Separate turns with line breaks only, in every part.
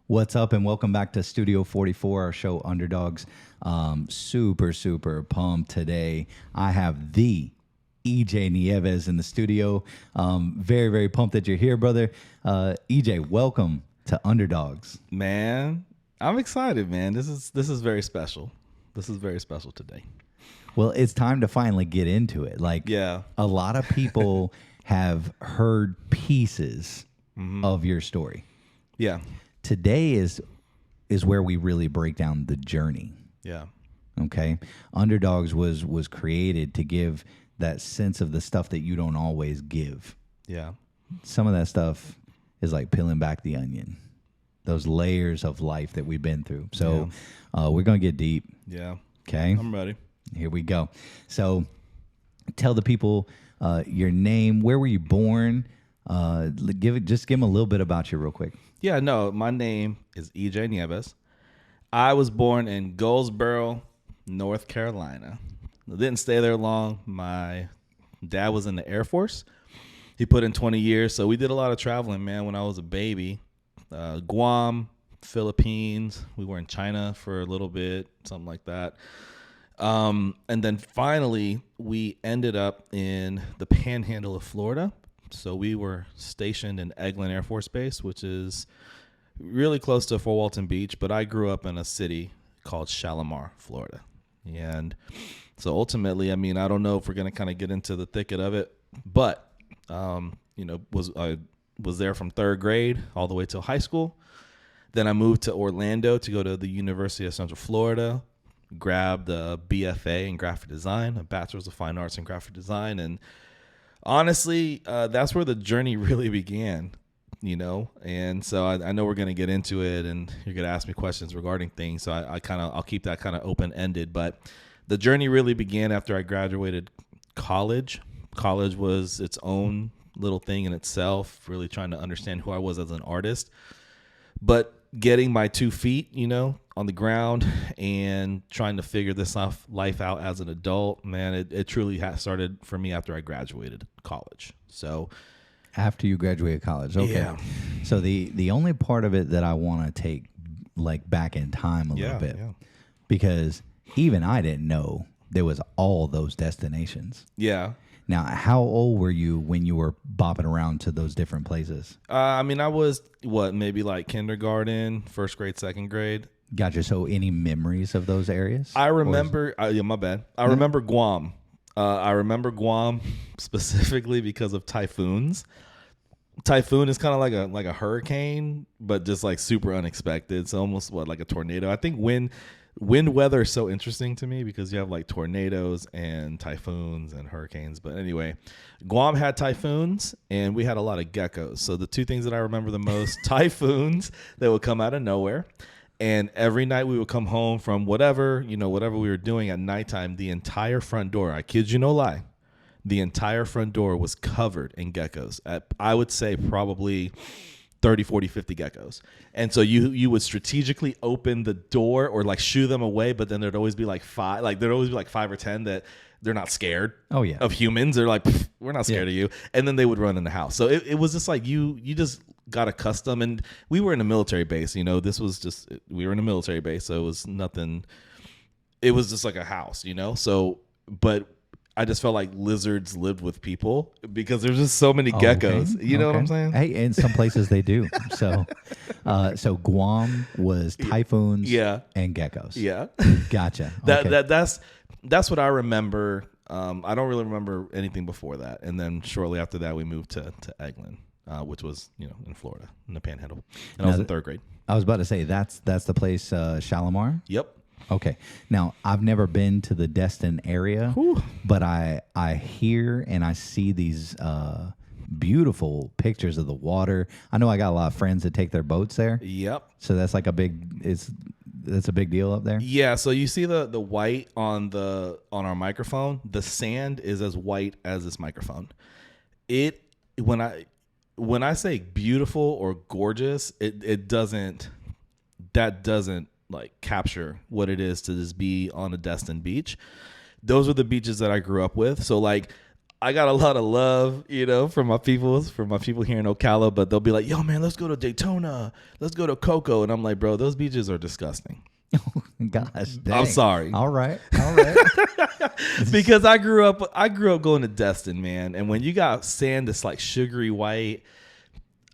What's up, and welcome back to Studio 44, our show Underdogs. Super pumped today. I have the EJ Nieves in the studio. Very pumped that you're here, brother. EJ, welcome to Underdogs.
Man, I'm excited, man. This is very special. This is very special today.
Well, it's time to finally get into it.
Yeah.
A lot of people have heard pieces of your story.
Yeah.
Today is where we really break down the journey.
Yeah.
Okay. Underdogs was created to give that sense of the stuff that you don't always give.
Yeah.
Some of that stuff is like peeling back the onion, those layers of life that we've been through. So we're going to get deep.
Yeah.
Okay.
I'm ready.
Here we go. So tell the people your name, where were you born? Give them a little bit about you real quick.
Yeah, no, my name is EJ Nieves. I was born in Goldsboro, North Carolina. I didn't stay there long. My dad was in the Air Force. He put in 20 years, so we did a lot of traveling, man, when I was a baby. Guam, Philippines. We were in China for a little bit, something like that. And then finally, we ended up in the panhandle of Florida. So we were stationed in Eglin Air Force Base, which is really close to Fort Walton Beach. But I grew up in a city called Shalimar, Florida. And so ultimately, I mean, I don't know if we're going to kind of get into the thicket of it, but, I was there from third grade all the way till high school. Then I moved to Orlando to go to the University of Central Florida, grabbed a BFA in graphic design, a Bachelor's of Fine Arts in graphic design. And honestly, that's where the journey really began, and so I know we're going to get into it and you're going to ask me questions regarding things. So I'll keep that kind of open ended, but the journey really began after I graduated college. College was its own little thing in itself, really trying to understand who I was as an artist, but getting my 2 feet, on the ground and trying to figure this life out as an adult, man, it truly started for me after I graduated college. So
after you graduated college. Okay.
Yeah.
So the only part of it that I want to take like back in time a little bit, because even I didn't know there was all those destinations.
Yeah.
Now, how old were you when you were bopping around to those different places?
I was maybe like kindergarten, first grade, second grade.
Gotcha. So any memories of those areas?
I remember, my bad. I remember Guam. I remember Guam specifically because of typhoons. Typhoon is kind of like a hurricane, but just like super unexpected. So almost like a tornado. I think wind weather is so interesting to me because you have like tornadoes and typhoons and hurricanes. But anyway, Guam had typhoons and we had a lot of geckos. So the two things that I remember the most, typhoons that would come out of nowhere. And every night we would come home from whatever we were doing at nighttime, the entire front door, I kid you no lie, the entire front door was covered in geckos. I would say probably 30, 40, 50 geckos. And so you would strategically open the door or like shoo them away, but then there'd always be like 5 or 10 that they're not scared of humans. They're like, we're not scared of you. And then they would run in the house. So it was just like you just got accustomed. And we were in a military base, we were in a military base. So it was nothing. It was just like a house, So, but I just felt like lizards lived with people because there's just so many geckos.
Okay.
You know what I'm saying?
Hey, in some places they do. So, so Guam was typhoons and geckos.
Yeah.
Gotcha. Okay.
That's what I remember. I don't really remember anything before that. And then shortly after that, we moved to Eglin, which was, in Florida, in the Panhandle. And I was in third grade.
I was about to say, that's the place, Shalimar?
Yep.
Okay. Now, I've never been to the Destin area, but I hear and I see these beautiful pictures of the water. I know I got a lot of friends that take their boats there.
Yep.
So that's like that's a big deal up there?
Yeah, so you see the white on our microphone. The sand is as white as this microphone. When I say beautiful or gorgeous, it doesn't like capture what it is to just be on a Destin beach. Those are the beaches that I grew up with. So like I got a lot of love, from my people here in Ocala, but they'll be like, yo, man, let's go to Daytona. Let's go to Cocoa. And I'm like, bro, those beaches are disgusting.
Gosh, dang.
I'm sorry.
All right.
Because I grew up going to Destin, man. And when you got sand that's like sugary white,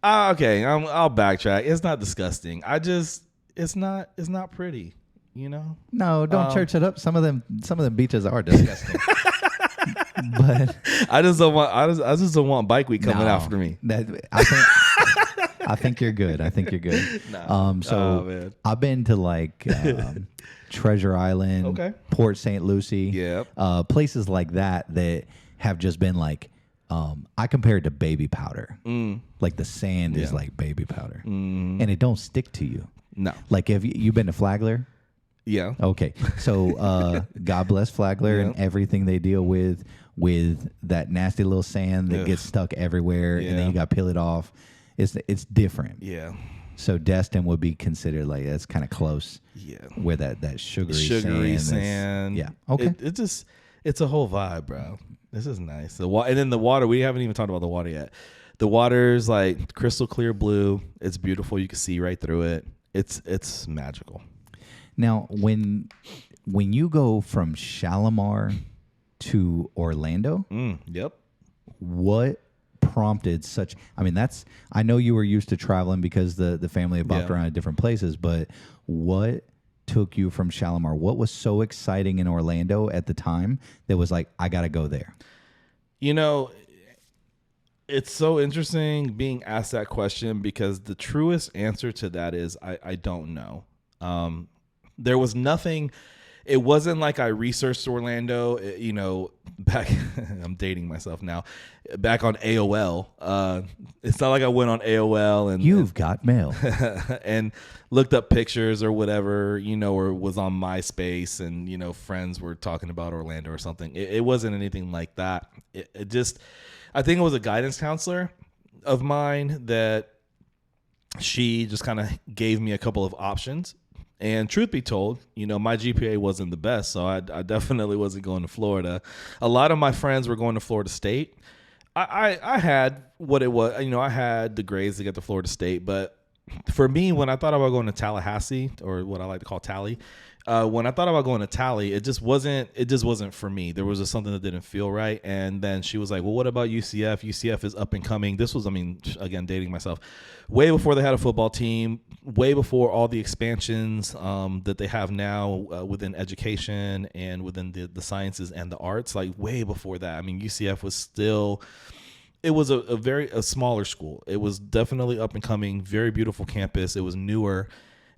okay, I'll backtrack. It's not disgusting. It's not pretty,
No, don't church it up. Some of them beaches are disgusting. But
I just don't want bike week coming after me.
I think you're good.
No.
So I've been to like Treasure Island,
okay,
Port St. Lucie,
places
like that have just been like, I compare it to baby powder. Like the sand is like baby powder, and it don't stick to you.
No.
Like, have you been to Flagler?
Yeah.
Okay. So God bless Flagler and everything they deal with that nasty little sand that gets stuck everywhere, and then you got to peel it off. It's different.
Yeah.
So Destin would be considered like that's kind of close.
Yeah.
Where that sugary
sand.
Yeah. Okay.
It's a whole vibe, bro. This is nice. And then the water. We haven't even talked about the water yet. The water's like crystal clear blue. It's beautiful. You can see right through it. It's magical.
Now, when you go from Shalimar to Orlando,
yep.
What prompted such? I mean, I know you were used to traveling because the family had bopped around at different places, but what took you from Shalimar? What was so exciting in Orlando at the time that was like, I got to go there?
It's so interesting being asked that question because the truest answer to that is I don't know. There was nothing. It wasn't like I researched Orlando, back. I'm dating myself now. Back on AOL. It's not like I went on AOL and
you've got mail
and looked up pictures or whatever, or was on MySpace and, friends were talking about Orlando or something. It wasn't anything like that. It just, I think it was a guidance counselor of mine that she just kind of gave me a couple of options. And truth be told, my GPA wasn't the best, so I definitely wasn't going to Florida. A lot of my friends were going to Florida State. I had what it was, I had the grades to get to Florida State, but for me, when I thought about going to Tallahassee, or what I like to call Tally, when I thought about going to Tally, it just wasn't for me. There was just something that didn't feel right. And then she was like, well, what about UCF? UCF is up and coming. This was, again, dating myself, way before they had a football team, way before all the expansions that they have now within education and within the sciences and the arts, like way before that. UCF was still, it was a smaller school. It was definitely up and coming, very beautiful campus. It was newer.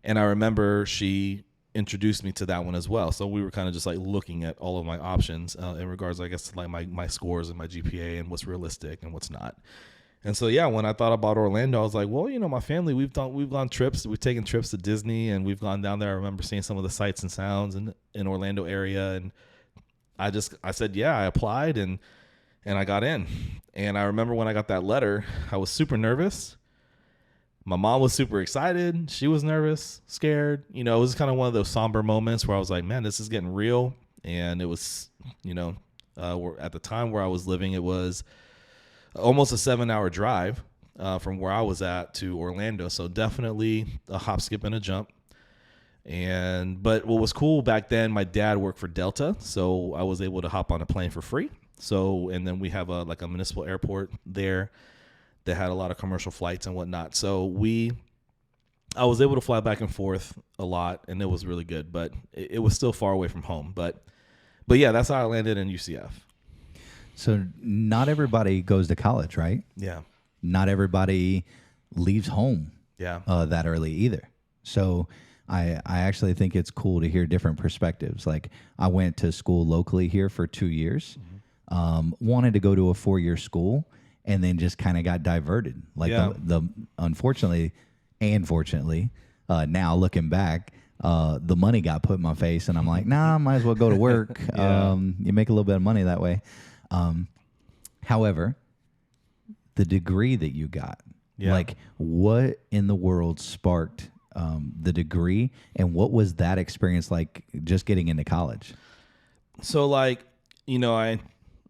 And I remember she introduced me to that one as well. So we were kind of just like looking at all of my options in regards, I guess, to like my scores and my GPA and what's realistic and what's not. And so, yeah, when I thought about Orlando, I was like, well, my family, we've gone trips. We've taken trips to Disney and we've gone down there. I remember seeing some of the sights and sounds in Orlando area. And I said, yeah, I applied and I got in. And I remember when I got that letter, I was super nervous. My mom was super excited. She was nervous, scared. It was kind of one of those somber moments where I was like, man, this is getting real. And it was, at the time where I was living, it was almost a 7-hour drive from where I was at to Orlando. So definitely a hop, skip, and a jump. But what was cool back then, my dad worked for Delta. So I was able to hop on a plane for free. And then we have a municipal airport there that had a lot of commercial flights and whatnot. So I was able to fly back and forth a lot, and it was really good, but it was still far away from home. But yeah, that's how I landed in UCF.
So not everybody goes to college, right?
Yeah.
Not everybody leaves home that early either. So I actually think it's cool to hear different perspectives. Like I went to school locally here for 2 years, wanted to go to a 4-year school, and then just kind of got diverted. Like the unfortunately and fortunately, now looking back, the money got put in my face, and I'm like, nah, I might as well go to work. You make a little bit of money that way. However, the degree that you got, like what in the world sparked the degree, and what was that experience like just getting into college?
So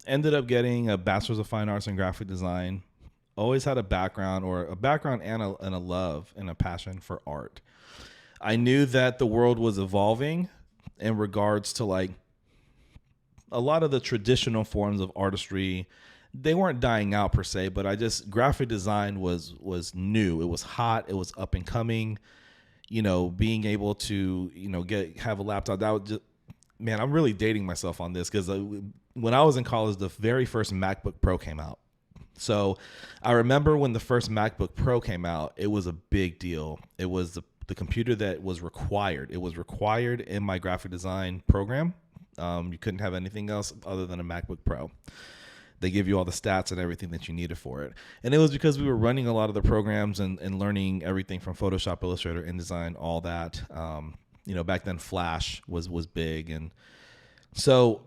ended up getting a bachelor's of fine arts in graphic design. Always had a background and a love and a passion for art. I knew that the world was evolving in regards to like a lot of the traditional forms of artistry. They weren't dying out per se, but graphic design was new. It was hot. It was up and coming. Being able to have a laptop, that would just, man, I'm really dating myself on this because when I was in college, the very first MacBook Pro came out. So I remember when the first MacBook Pro came out, it was a big deal. It was the computer that was required. It was required in my graphic design program. You couldn't have anything else other than a MacBook Pro. They give you all the stats and everything that you needed for it. And it was because we were running a lot of the programs and learning everything from Photoshop, Illustrator, InDesign, all that. Back then Flash was big. And so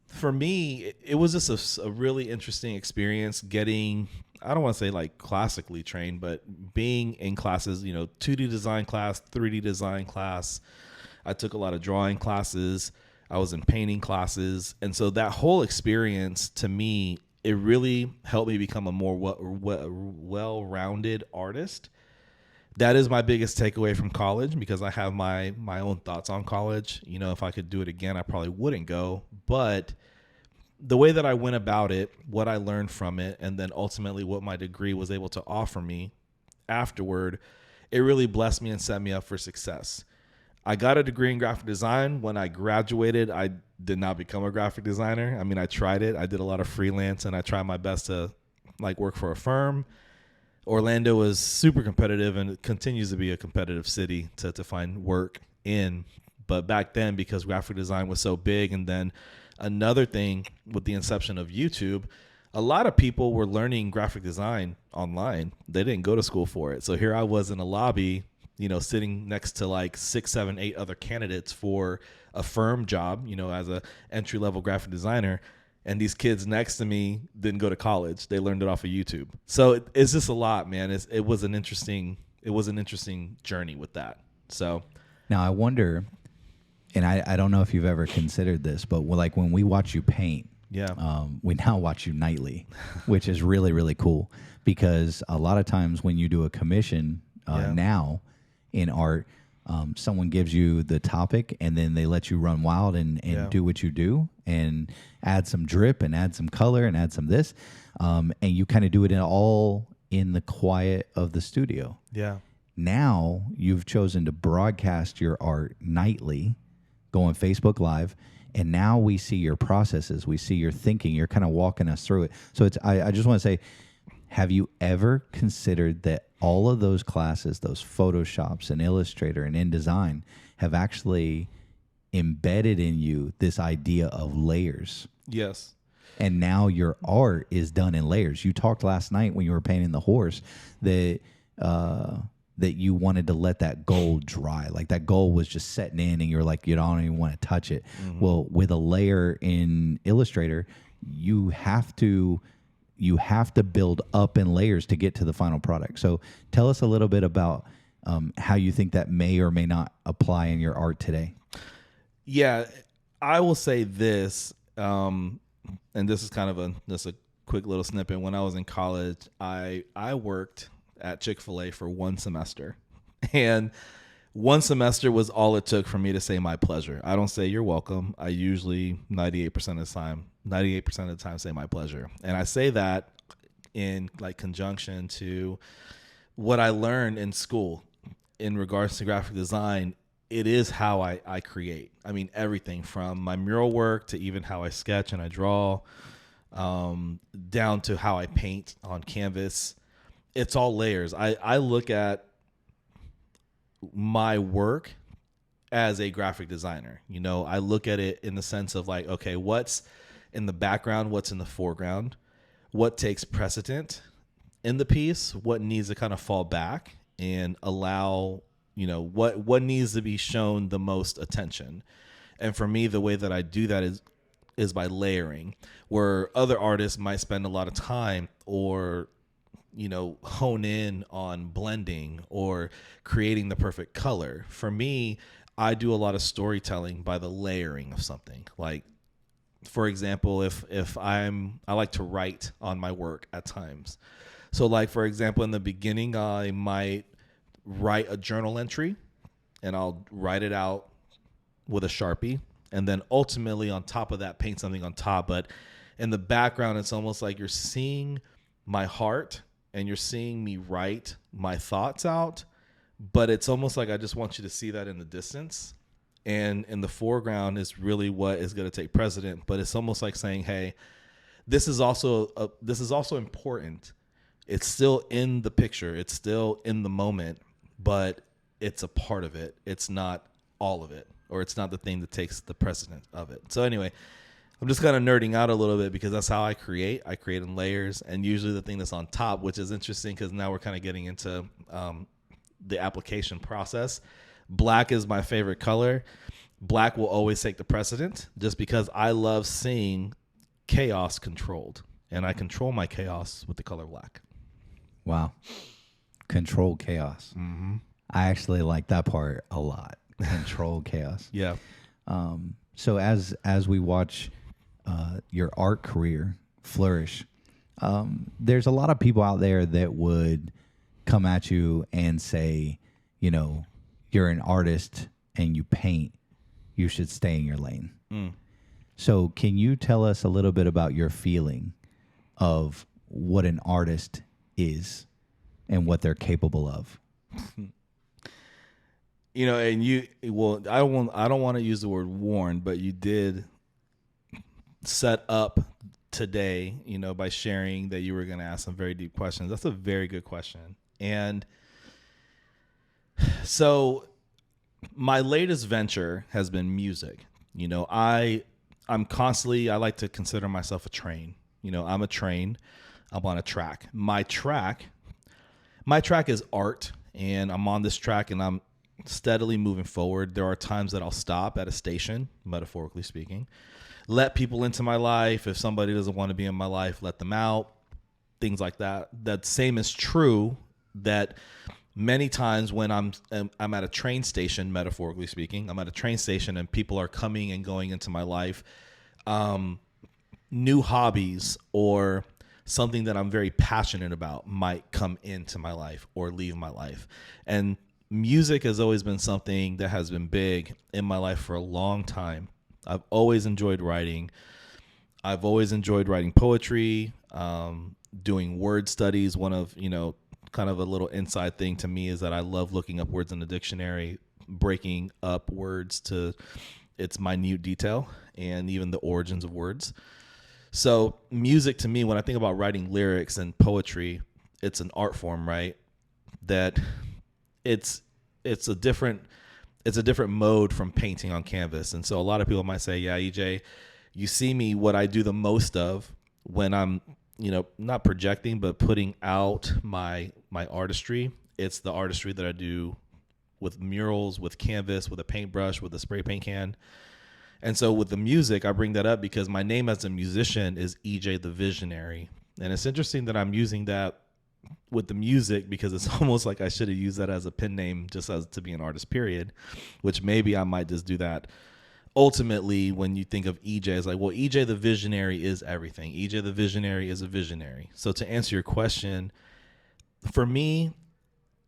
for me, it was just a really interesting experience getting, I don't want to say like classically trained, but being in classes, 2D design class, 3D design class. I took a lot of drawing classes. I was in painting classes. And so that whole experience to me, it really helped me become a more well-rounded artist. That is my biggest takeaway from college because I have my own thoughts on college. If I could do it again, I probably wouldn't go. But the way that I went about it, what I learned from it, and then ultimately what my degree was able to offer me afterward, it really blessed me and set me up for success. I got a degree in graphic design. When I graduated, I did not become a graphic designer. I mean, I tried it. I did a lot of freelance and I tried my best to like work for a firm. Orlando is super competitive and it continues to be a competitive city to find work in. But back then, because graphic design was so big, and then another thing with the inception of YouTube, a lot of people were learning graphic design online. They didn't go to school for it. So here I was in a lobby, sitting next to like 6, 7, 8 other candidates for a firm job, as a entry-level graphic designer. And these kids next to me didn't go to college. They learned it off of YouTube. So it's just a lot, man. It was an interesting journey with that. So
now I wonder, and I don't know if you've ever considered this, but like when we watch you paint, we now watch you nightly, which is really, really cool because a lot of times when you do a commission now in art, someone gives you the topic and then they let you run wild and do what you do and add some drip and add some color and add some this. And you kind of do it all in the quiet of the studio.
Yeah.
Now you've chosen to broadcast your art nightly, go on Facebook Live, and now we see your processes. We see your thinking. You're kind of walking us through it. So I just want to say, have you ever considered that all of those classes, those Photoshops and Illustrator and InDesign, have actually embedded in you this idea of layers?
Yes.
And now your art is done in layers. You talked last night when you were painting the horse that that you wanted to let that gold dry. Like that gold was just setting in and you're like, you don't even want to touch it. Mm-hmm. Well, with a layer in Illustrator, you have to build up in layers to get to the final product. So tell us a little bit about how you think that may or may not apply in your art today.
Yeah, I will say this, and this is kind of just a quick little snippet. When I was in college, I worked at Chick-fil-A for one semester, and one semester was all it took for me to say my pleasure. I don't say you're welcome. I usually 98% of the time say my pleasure. And I say that in like conjunction to what I learned in school in regards to graphic design. It is how I create. I mean, everything from my mural work to even how I sketch and I draw, down to how I paint on canvas. It's all layers. I look at my work as a graphic designer. I look at it in the sense of like, okay, what's in the background, what's in the foreground, what takes precedent in the piece, what needs to kind of fall back and allow, what needs to be shown the most attention. And for me, the way that I do that is by layering, where other artists might spend a lot of time or hone in on blending or creating the perfect color. For me, I do a lot of storytelling by the layering of something. Like for example, if I like to write on my work at times. So like, for example, in the beginning, I might write a journal entry and I'll write it out with a Sharpie. And then ultimately on top of that, paint something on top. But in the background, it's almost like you're seeing my heart and you're seeing me write my thoughts out. But it's almost like I just want you to see that in the distance. And in the foreground is really what is going to take precedent. But it's almost like saying, hey, this is also important. It's still in the picture. It's still in the moment, but it's a part of it. It's not all of it, or it's not the thing that takes the precedent of it. So anyway, I'm just kind of nerding out a little bit because that's how I create. I create in layers, and usually the thing that's on top, which is interesting because now we're kind of getting into the application process. Black is my favorite color. Black will always take the precedent just because I love seeing chaos controlled, and I control my chaos with the color black.
Wow. Control chaos.
Mm-hmm.
I actually like that part a lot. Control chaos.
Yeah.
So as we watch your art career flourish, there's a lot of people out there that would come at you and say, you know, you're an artist and you paint, you should stay in your lane. Mm. So can you tell us a little bit about your feeling of what an artist is and what they're capable of?
You know, and I don't want to use the word warn, but you did set up today, you know, by sharing that you were going to ask some very deep questions. That's a very good question. And so my latest venture has been music. You know, I like to consider myself a train. You know, I'm a train. I'm on a track. My track is art, and I'm on this track and I'm steadily moving forward. There are times that I'll stop at a station, metaphorically speaking, let people into my life. If somebody doesn't want to be in my life, let them out, things like that. That same is true that many times when I'm at a train station, metaphorically speaking, I'm at a train station and people are coming and going into my life, new hobbies or something that I'm very passionate about might come into my life or leave my life. And music has always been something that has been big in my life for a long time. I've always enjoyed writing. I've always enjoyed writing poetry, doing word studies. One of, you know, kind of a little inside thing to me is that I love looking up words in the dictionary, breaking up words to its minute detail and even the origins of words. So music to me, when I think about writing lyrics and poetry, it's an art form, right? That it's a different mode from painting on canvas. And so a lot of people might say, yeah, EJ, you see me, what I do the most of when I'm, you know, not projecting, but putting out my artistry. It's the artistry that I do with murals, with canvas, with a paintbrush, with a spray paint can. And so with the music, I bring that up because my name as a musician is EJ the Visionary. And it's interesting that I'm using that with the music because it's almost like I should have used that as a pen name just as to be an artist, period, which maybe I might just do that. Ultimately, when you think of EJ, it's like, well, EJ the Visionary is everything. EJ the Visionary is a visionary. So to answer your question, for me,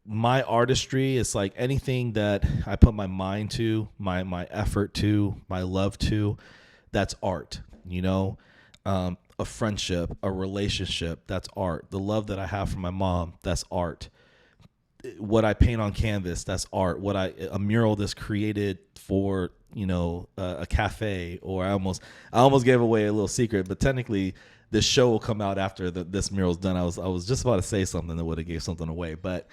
my artistry is like anything that I put my mind to, my effort to, my love to, that's art, you know, a friendship, a relationship, that's art. The love that I have for my mom, that's art. What I paint on canvas, that's art. A mural that's created for, you know, a cafe, or I almost gave away a little secret, but technically this show will come out after this mural's done. I was just about to say something that would have gave something away, but,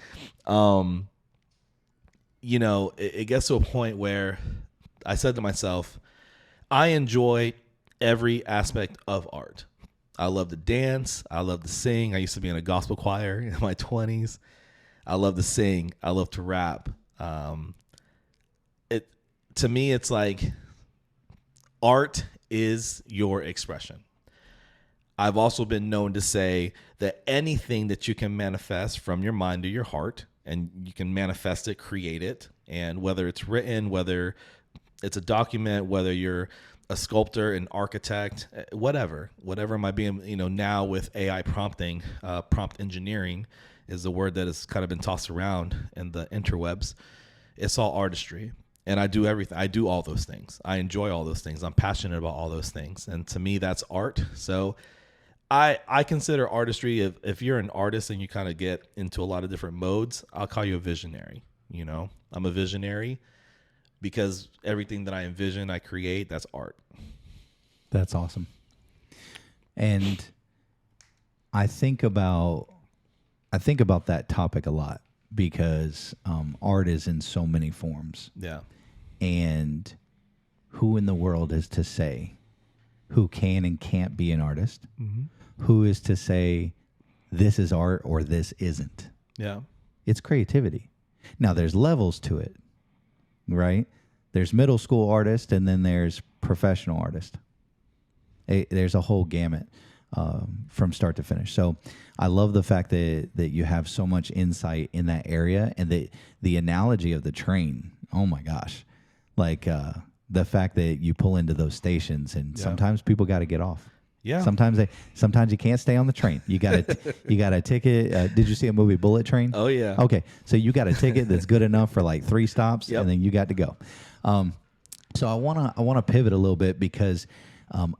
you know, it gets to a point where I said to myself, I enjoy every aspect of art. I love to dance. I love to sing. I used to be in a gospel choir in my 20s. I love to sing. I love to rap. To me, it's like art is your expression. I've also been known to say that anything that you can manifest from your mind to your heart, and you can manifest it, create it, and whether it's written, whether it's a document, whether you're a sculptor, an architect, whatever might be, now with AI prompting, prompt engineering is the word that has kind of been tossed around in the interwebs. It's all artistry. And I do everything. I do all those things. I enjoy all those things. I'm passionate about all those things. And to me, that's art. So I consider artistry, if you're an artist and you kind of get into a lot of different modes, I'll call you a visionary. I'm a visionary because everything that I envision, I create, that's art.
That's awesome. And I think about that topic a lot because art is in so many forms.
Yeah.
And who in the world is to say who can and can't be an artist? Mm-hmm. Who is to say this is art or this isn't?
Yeah.
It's creativity. Now, there's levels to it, right? There's middle school artist and then there's professional artist. There's a whole gamut from start to finish. So I love the fact that you have so much insight in that area, and the analogy of the train. Oh my gosh. Like the fact that you pull into those stations and sometimes people got to get off.
Yeah.
Sometimes you can't stay on the train. You got a ticket. Did you see a movie Bullet Train?
Oh yeah.
Okay. So you got a ticket that's good enough for like 3 stops,
Yep.
and then you got to go. So I wanna pivot a little bit because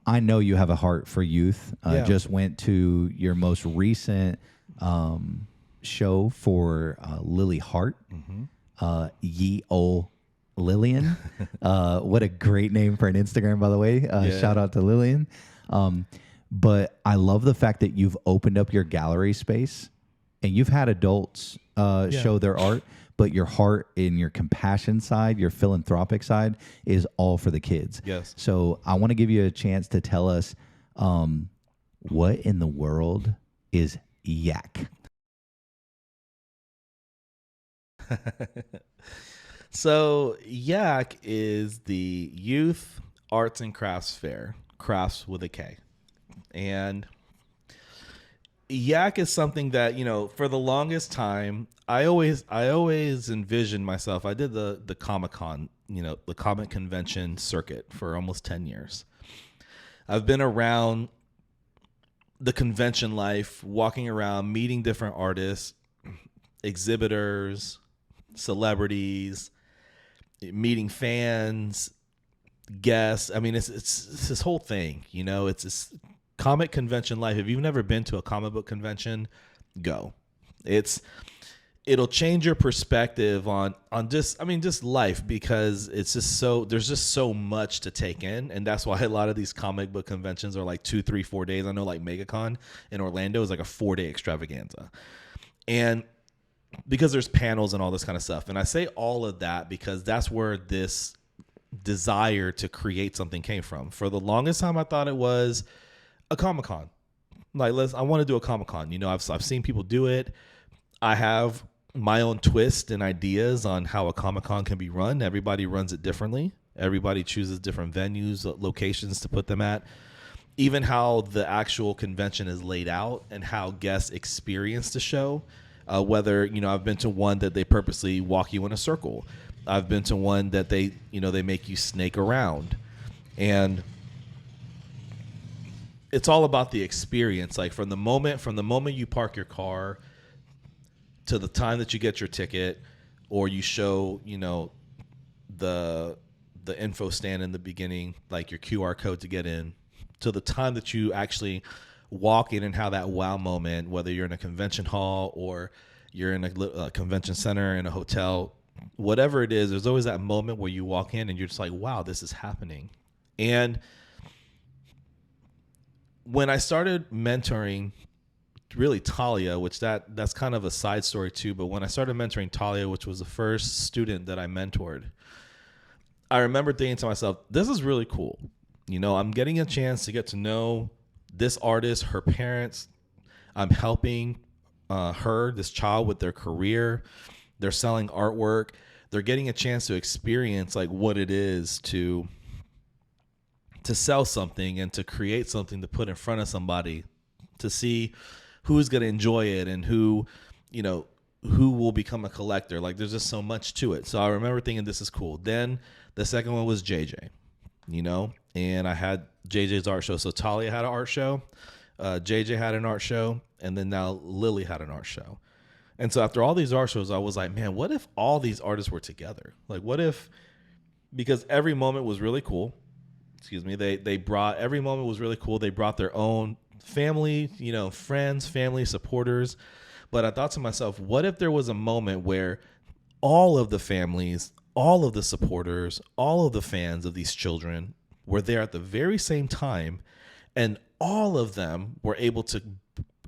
I know you have a heart for youth. Just went to your most recent show for Lily Hart. Mm-hmm. Ye Ol' Lillian. What a great name for an Instagram, by the way. Shout out to Lillian. But I love the fact that you've opened up your gallery space and you've had adults show their art, but your heart and your compassion side, your philanthropic side is all for the kids.
Yes.
So I want to give you a chance to tell us what in the world is YAC?
So YAC is the Youth Arts and Crafts Fair, crafts with a K. And YAC is something that, for the longest time, I always envisioned myself. I did the Comic-Con, the comic convention circuit for almost 10 years. I've been around the convention life, walking around, meeting different artists, exhibitors, celebrities, meeting fans, guests. I mean, it's this whole thing, it's this comic convention life. If you've never been to a comic book convention, go. It'll change your perspective on just life, because it's just there's just so much to take in. And that's why a lot of these comic book conventions are like 2, 3, 4 days. I know like MegaCon in Orlando is like a 4-day extravaganza. And because there's panels and all this kind of stuff. And I say all of that because that's where this desire to create something came from. For the longest time, I thought it was a Comic-Con. Like, I want to do a Comic-Con. I've seen people do it. I have my own twist and ideas on how a Comic-Con can be run. Everybody runs it differently. Everybody chooses different venues, locations to put them at. Even how the actual convention is laid out and how guests experience the show. Whether, I've been to one that they purposely walk you in a circle. I've been to one that they make you snake around. And it's all about the experience. Like from the moment you park your car to the time that you get your ticket, or you show, the info stand in the beginning, like your QR code to get in, to the time that you actually walk in and how that wow moment, whether you're in a convention hall or you're in a convention center, in a hotel, whatever it is, there's always that moment where you walk in and you're just like, wow, this is happening. And when I started mentoring really Talia, which that's kind of a side story too, but when I started mentoring Talia, which was the first student that I mentored, I remember thinking to myself, this is really cool. I'm getting a chance to get to know this artist, her parents. I'm helping this child with their career. They're selling artwork. They're getting a chance to experience like what it is to sell something and to create something to put in front of somebody, to see who's going to enjoy it and who will become a collector. Like there's just so much to it. So I remember thinking this is cool. Then the second one was JJ. and I had JJ's art show. So Talia had an art show, JJ had an art show, and then now Lily had an art show. And so after all these art shows, I was like, man, what if all these artists were together? Like, what if, because every moment was really cool. Excuse me. Every moment was really cool. They brought their own family, friends, family, supporters. But I thought to myself, what if there was a moment where all of the families, all of the supporters, all of the fans of these children were there at the very same time, and all of them were able to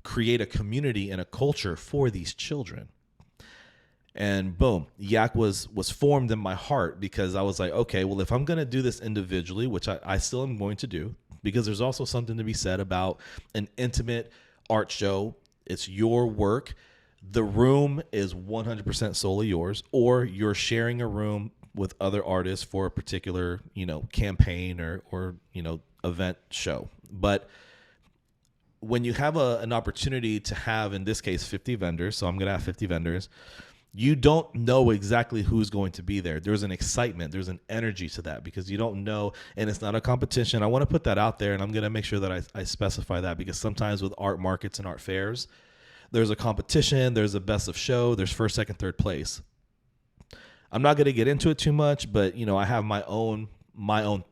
create a community and a culture for these children. And boom, Yak was formed in my heart, because I was like, okay, well, if I'm going to do this individually, which I still am going to do, because there's also something to be said about an intimate art show. It's your work. The room is 100% solely yours, or you're sharing a room with other artists for a particular, campaign or event show. But when you have an opportunity to have, in this case, 50 vendors, so I'm going to have 50 vendors, you don't know exactly who's going to be there. There's an excitement, there's an energy to that, because you don't know, and it's not a competition. I want to put that out there, and I'm going to make sure that I specify that, because sometimes with art markets and art fairs, there's a competition, there's a best of show, there's first, second, third place. I'm not going to get into it too much, but I have my own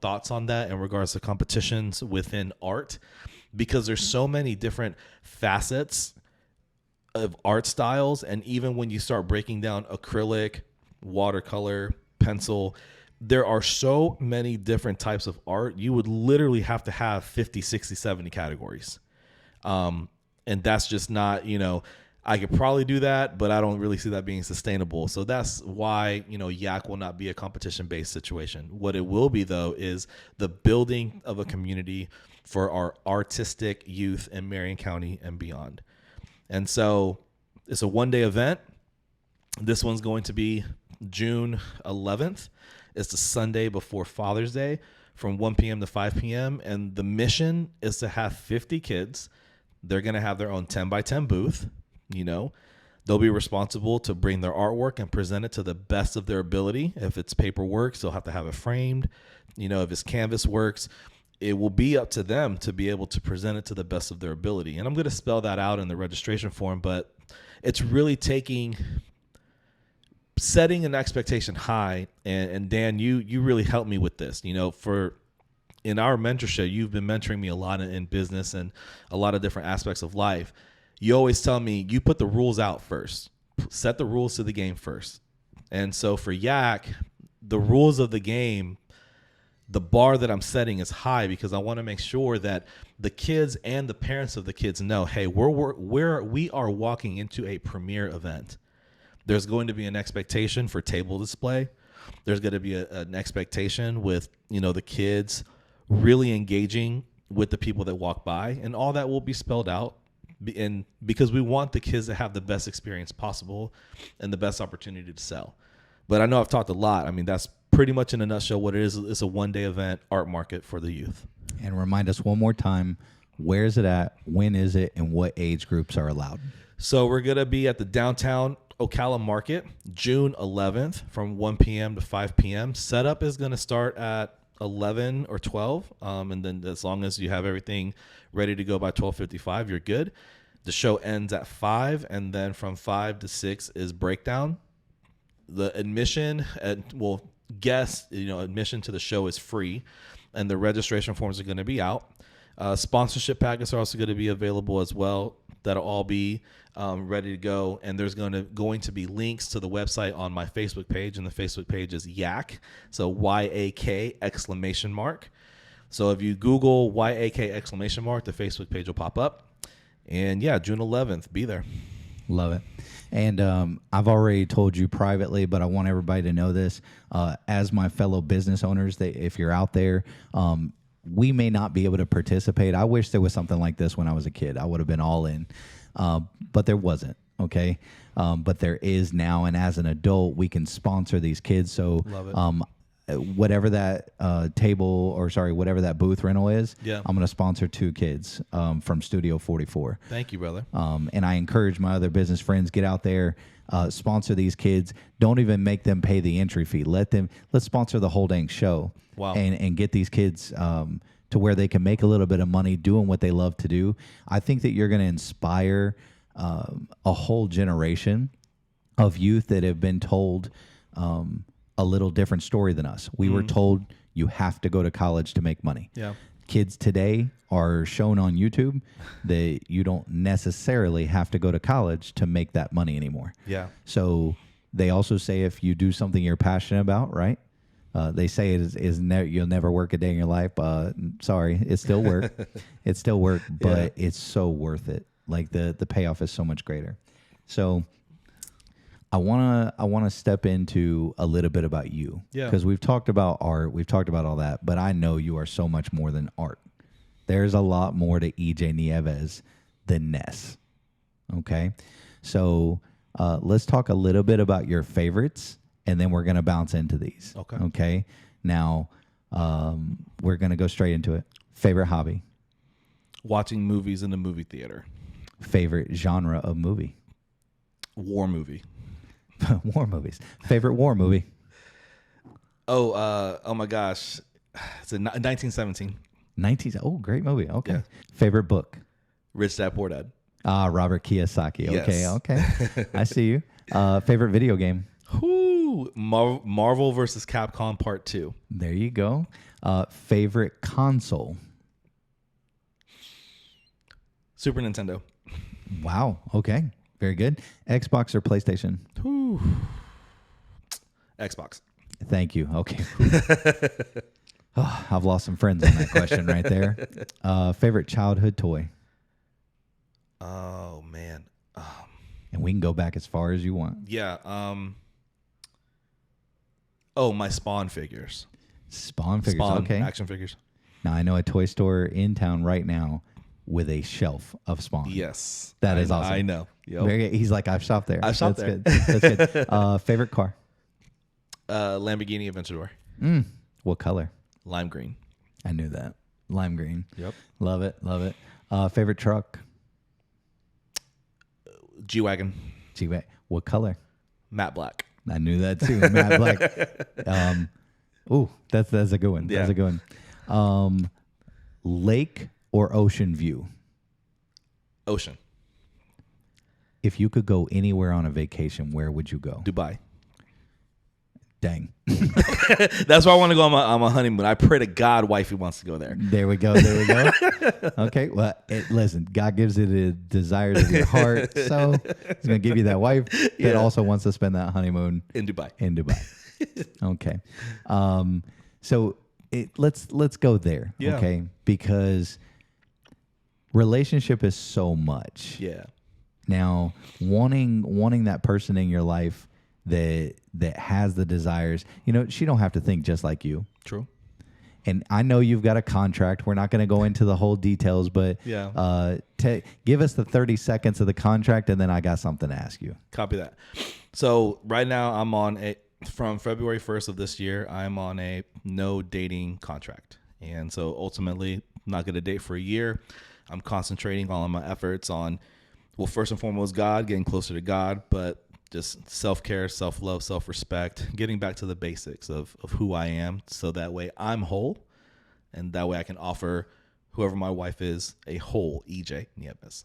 thoughts on that in regards to competitions within art, because there's so many different facets of art styles. And even when you start breaking down acrylic, watercolor, pencil, there are so many different types of art. You would literally have to have 50, 60, 70 categories. And that's just not, I could probably do that, but I don't really see that being sustainable. So that's why, Yak will not be a competition-based situation. What it will be, though, is the building of a community for our artistic youth in Marion County and beyond. And so it's a one-day event. This one's going to be June 11th. It's the Sunday before Father's Day from 1 p.m. to 5 p.m. And the mission is to have 50 kids. They're going to have their own 10 by 10 booth. They'll be responsible to bring their artwork and present it to the best of their ability. If it's paper works, they'll have to have it framed. If it's canvas works, it will be up to them to be able to present it to the best of their ability. And I'm going to spell that out in the registration form, but it's really setting an expectation high. And Dan, you really helped me with this. In our mentorship, you've been mentoring me a lot in business and a lot of different aspects of life. You always tell me, you put the rules out first, set the rules to the game first. And so for Yak, the rules of the game, the bar that I'm setting is high, because I want to make sure that the kids and the parents of the kids know, hey, we are walking into a premier event. There's going to be an expectation for table display. There's going to be an expectation with, the kids really engaging with the people that walk by, and all that will be spelled out. And because we want the kids to have the best experience possible and the best opportunity to sell. But I know I've talked a lot. I mean, that's pretty much in a nutshell what it is. It's a one-day event, art market for the youth.
And remind us one more time, where is it at, when is it, and what age groups are allowed?
So we're going to be at the downtown Ocala Market, June 11th from 1 p.m. to 5 p.m. Setup is going to start at 11 or 12. And then as long as you have everything ready to go by 12:55, you're good. The show ends at 5, and then from 5 to 6 is breakdown. The admission, admission to the show is free, and the registration forms are going to be out. Sponsorship packets are also going to be available as well. That'll all be ready to go, and there's going to be links to the website on my Facebook page, and the Facebook page is Yak, so YAK exclamation mark. So if you Google YAK exclamation mark, the Facebook page will pop up. And yeah, June 11th, be there.
Love it. And I've already told you privately, but I want everybody to know this. As my fellow business owners, that if you're out there, we may not be able to participate. I wish there was something like this when I was a kid. I would have been all in, but there wasn't. Okay. But there is now. And as an adult, we can sponsor these kids. So
Love it.
whatever that whatever that booth rental is,
Yeah.
I'm going to sponsor 2 kids from Studio 44.
Thank you, brother.
And I encourage my other business friends, get out there, sponsor these kids. Don't even make them pay the entry fee. Let's sponsor the whole dang show.
Wow.
And get these kids to where they can make a little bit of money doing what they love to do. I think that you're going to inspire a whole generation of youth that have been told a little different story than us. We were told you have to go to college to make money.
Yeah.
Kids today are shown on YouTube that you don't necessarily have to go to college to make that money anymore.
Yeah.
So they also say if you do something you're passionate about, right? They say you'll never work a day in your life. Sorry, it's still work. It's still work, but it's so worth it. Like the payoff is so much greater. So I wanna step into a little bit about you.
Yeah.
Because we've talked about art, we've talked about all that, but I know you are so much more than art. There's a lot more to EJ Nieves than Ness. Okay, so let's talk a little bit about your favorites, and then we're gonna bounce into these.
Okay.
Okay. Now we're gonna go straight into it. Favorite hobby.
Watching movies in the movie theater.
Favorite genre of movie.
War movie.
War movies. Favorite war movie.
Oh my gosh. It's 1917.
Oh, great movie. Okay.
Yeah.
Favorite book.
Rich Dad Poor Dad.
Robert Kiyosaki. Okay.
Yes.
Okay. I see you. Favorite video game.
Whoo! Marvel versus Capcom Part 2.
There you go. Favorite console.
Super Nintendo.
Wow. Okay. Very good. Xbox or PlayStation?
Whew. Xbox.
Thank you. Okay. Oh, I've lost some friends on that question right there. Favorite childhood toy?
Oh man.
And we can go back as far as you want.
Yeah. Oh, my Spawn figures.
Spawn figures.
Spawn
Okay.
action figures.
Now I know a toy store in town right now with a shelf of Spawn.
Yes.
That is awesome.
I know. Yep.
Very good. He's like, I've shopped there.
I've shopped
That's
there.
Good. That's good. Favorite car?
Lamborghini Aventador.
What color?
Lime green.
I knew that. Lime green.
Yep.
Love it. Love it. Favorite truck?
G-Wagon.
G-Wagon. What color?
Matte black.
I knew that too. Matte black. Ooh, that's a good one.
Yeah.
That's a good one. Lake or ocean view?
Ocean.
If you could go anywhere on a vacation, where would you go?
Dubai.
Dang.
That's where I want to go on my honeymoon. I pray to God wifey wants to go there.
There we go. There we go. Okay. Well, listen, God gives you the desires of your heart. So he's going to give you that wife that also wants to spend that honeymoon
In Dubai.
Okay. So let's go there.
Yeah.
Okay. Because relationship is so much.
Yeah.
Now, wanting that person in your life that has the desires, she don't have to think just like you.
True.
And I know you've got a contract. We're not going to go into the whole details, but give us the 30 seconds of the contract, and then I got something to ask you.
Copy that. So right now I'm from February 1st of this year, I'm on a no dating contract. And so ultimately, I'm not going to date for a year. I'm concentrating all of my efforts on, well, first and foremost, God, getting closer to God, but just self-care, self-love, self-respect, getting back to the basics of who I am, so that way I'm whole, and that way I can offer whoever my wife is a whole EJ Nieves.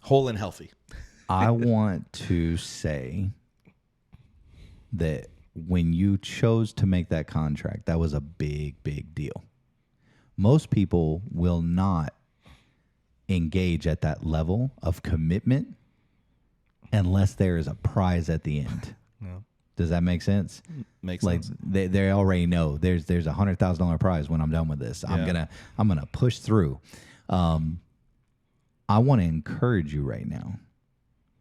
Whole and healthy.
I want to say that when you chose to make that contract, that was a big, big deal. Most people will not engage at that level of commitment unless there is a prize at the end.
Yeah.
Does that make sense?
Makes
like
sense.
they already know there's $100,000 prize when I'm done with this.
Yeah.
I'm gonna push through. I want to encourage you right now,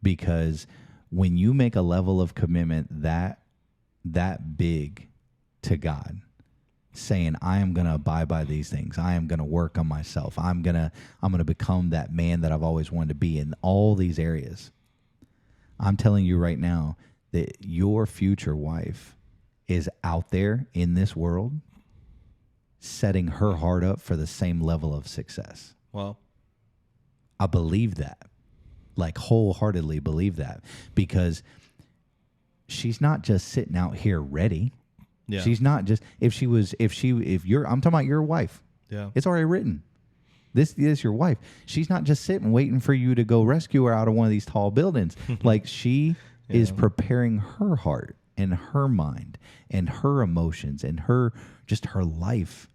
because when you make a level of commitment that big to God, saying I am gonna abide by these things, I am gonna work on myself, I'm gonna become that man that I've always wanted to be in all these areas. I'm telling you right now that your future wife is out there in this world setting her heart up for the same level of success.
Well,
I believe that, like wholeheartedly believe that, because she's not just sitting out here ready.
yeah.
She's not just, if you're, I'm talking about your wife.
Yeah.
It's already written. This is your wife. She's not just sitting waiting for you to go rescue her out of one of these tall buildings. Like she is preparing her heart and her mind and her emotions and her life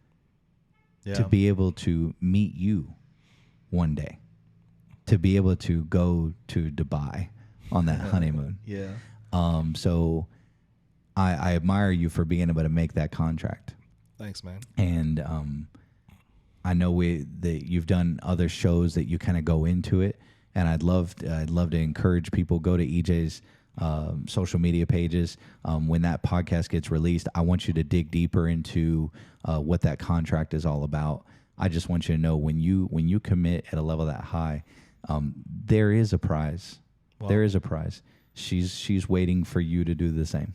to be able to meet you one day, to be able to go to Dubai on that honeymoon.
Yeah.
So I admire you for being able to make that contract.
Thanks, man.
And I know that you've done other shows that you kind of go into it, and I'd love to encourage people, go to EJ's social media pages. When that podcast gets released, I want you to dig deeper into what that contract is all about. I just want you to know when you commit at a level that high, there is a prize. Wow. There is a prize. She's waiting for you to do the same.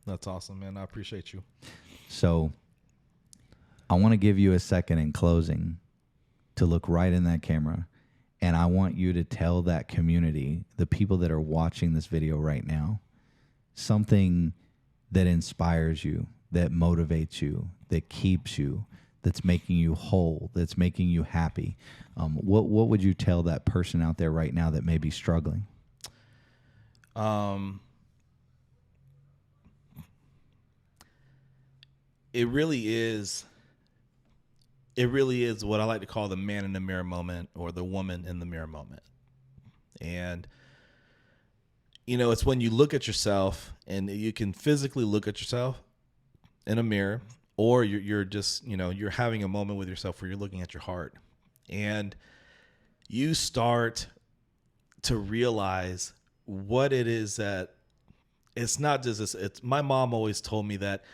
That's awesome, man. I appreciate you.
So I want to give you a second in closing to look right in that camera. And I want you to tell that community, the people that are watching this video right now, something that inspires you, that motivates you, that keeps you, that's making you whole, that's making you happy. What would you tell that person out there right now that may be struggling?
It really is what I like to call the man in the mirror moment, or the woman in the mirror moment. And, it's when you look at yourself, and you can physically look at yourself in a mirror, or you're just, you're having a moment with yourself where you're looking at your heart, and you start to realize what it is that it's not just, it's my mom always told me that,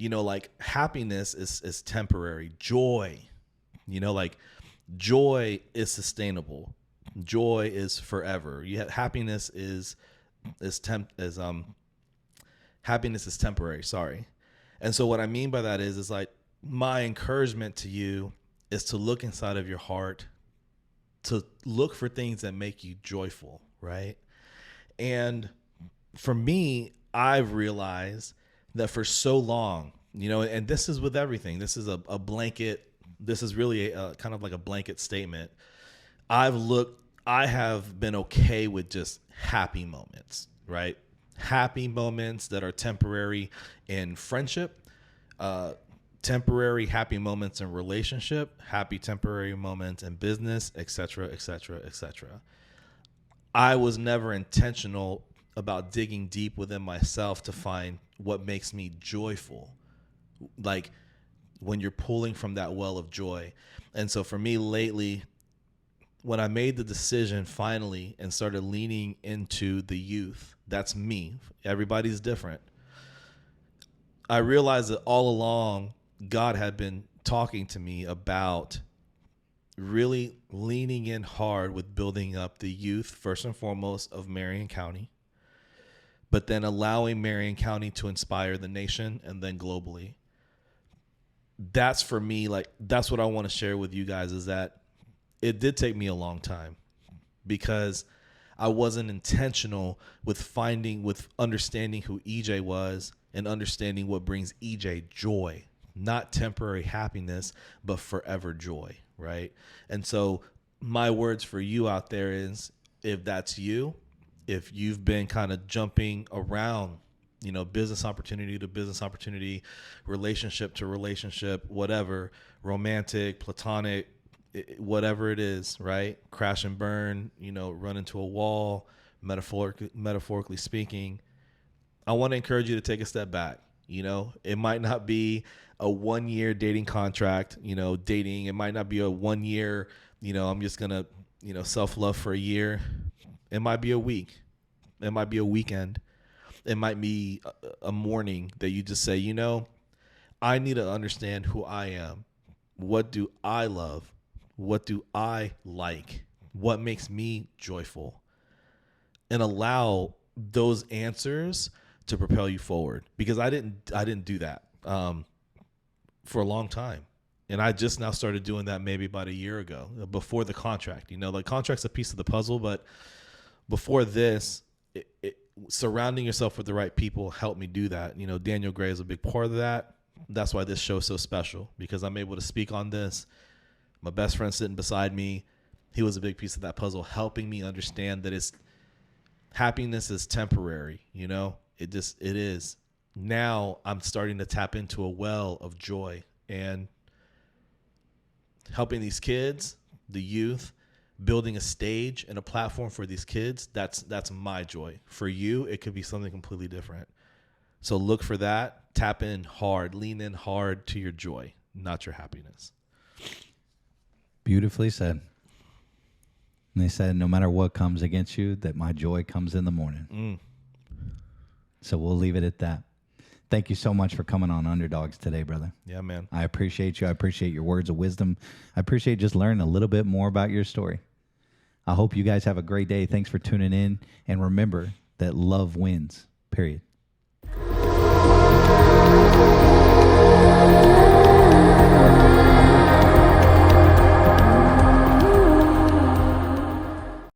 like happiness is temporary. Joy, like joy is sustainable. Joy is forever. Happiness is happiness is temporary. Sorry. And so what I mean by that is like my encouragement to you is to look inside of your heart, to look for things that make you joyful, right? And for me, I've realized that for so long, and this is with everything. This is a blanket. This is really a kind of like a blanket statement. I have been okay with just happy moments, right? Happy moments that are temporary in friendship, temporary happy moments in relationship, happy temporary moments in business, etc., etc., etc. I was never intentional about digging deep within myself to find what makes me joyful, like when you're pulling from that well of joy. And so for me lately, when I made the decision finally and started leaning into the youth, that's me. Everybody's different. I realized that all along, God had been talking to me about really leaning in hard with building up the youth, first and foremost, of Marion County, but then allowing Marion County to inspire the nation and then globally. That's for me, like, that's what I want to share with you guys, is that it did take me a long time because I wasn't intentional with understanding who EJ was and understanding what brings EJ joy, not temporary happiness, but forever joy, right? And so my words for you out there is, if that's you, if you've been kind of jumping around, business opportunity to business opportunity, relationship to relationship, whatever, romantic, platonic, whatever it is, right? Crash and burn, run into a wall, metaphorically speaking. I want to encourage you to take a step back. It might not be a 1-year dating contract, dating. It might not be a 1 year, I'm just going to, self-love for a year. It might be a week. It might be a weekend. It might be a morning that you just say, I need to understand who I am. What do I love? What do I like? What makes me joyful? And allow those answers to propel you forward. Because I didn't do that for a long time. And I just now started doing that maybe about a year ago, before the contract. You know, like, contract's a piece of the puzzle, but before this, surrounding yourself with the right people helped me do that. You know, Daniel Gray is a big part of that. That's why this show is so special, because I'm able to speak on this. My best friend sitting beside me, he was a big piece of that puzzle, helping me understand that happiness is temporary. You know, it is. Now I'm starting to tap into a well of joy, and helping these kids, the youth, building a stage and a platform for these kids. That's my joy. For you, it could be something completely different. So look for that. Tap in hard, lean in hard to your joy, not your happiness.
Beautifully said. And they said, no matter what comes against you, that my joy comes in the morning. So we'll leave it at that. Thank you so much for coming on Underdogs today, brother.
Yeah, man.
I appreciate you. I appreciate your words of wisdom. I appreciate just learning a little bit more about your story. I hope you guys have a great day. Thanks for tuning in. And remember that love wins, period.